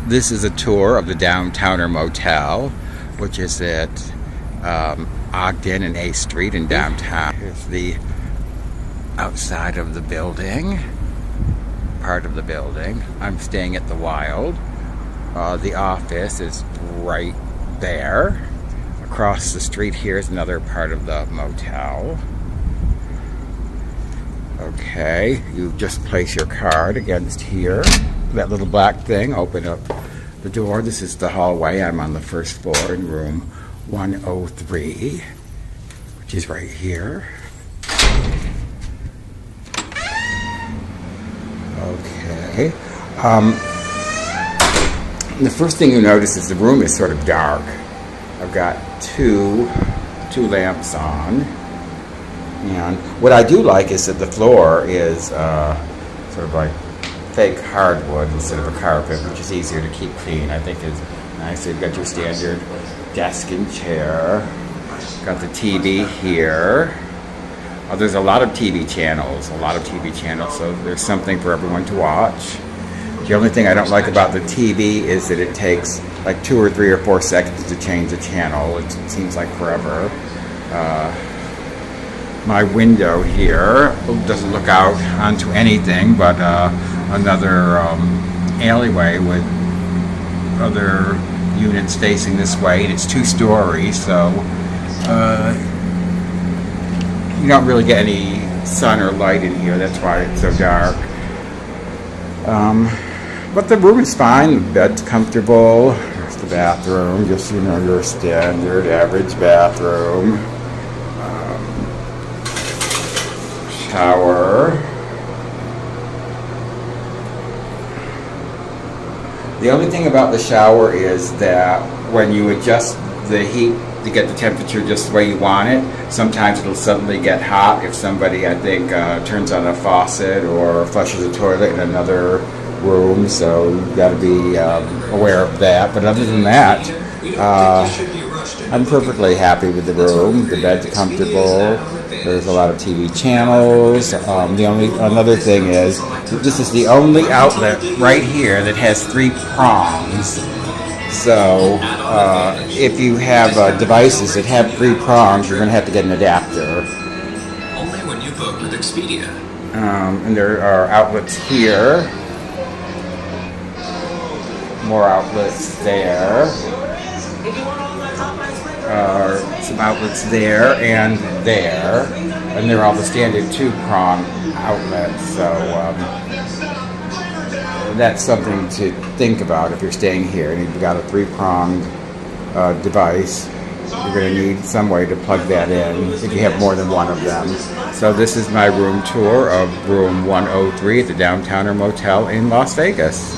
This is a tour of the Downtowner Motel, which is at Ogden and A Street in downtown. Here's the outside of the building, part of the building. I'm staying at the Wild. The office is right there. Across the street here is another part of the motel. Okay, you just place your card against here. That little black thing, open up the door. This is the hallway. I'm on the first floor in room 103, which is right here. Okay. The first thing you notice is the room is sort of dark. I've got two lamps on. And what I do like is that the floor is sort of like fake hardwood instead of a carpet, which is easier to keep clean. I think is nice. So you've got your standard desk and chair. Got the TV here. There's a lot of TV channels, so there's something for everyone to watch. The only thing I don't like about the TV is that it takes like 2 or 3 or 4 seconds to change a channel. It seems like forever. My window here doesn't look out onto anything but another alleyway with other units facing this way, and it's 2 stories, so you don't really get any sun or light in here. That's why it's so dark. But the room is fine. The bed's comfortable. There's the bathroom, just your standard average bathroom. Shower. The only thing about the shower is that when you adjust the heat to get the temperature just the way you want it, sometimes it'll suddenly get hot if somebody, I think, turns on a faucet or flushes a toilet in another room, so you've got to be aware of that. But other than that, I'm perfectly happy with the room. The bed's comfortable. There's a lot of TV channels. Another thing is, this is the only outlet right here that has 3 prongs. So if you have devices that have 3 prongs, you're going to have to get an adapter. Only when you book with Expedia. And there are outlets here. More outlets there. Some outlets there, and they're all the standard 2-prong outlets. So that's something to think about if you're staying here and you've got a 3-pronged device. You're going to need some way to plug that in if you have more than one of them. So this is my room tour of room 103 at the Downtowner Motel in Las Vegas.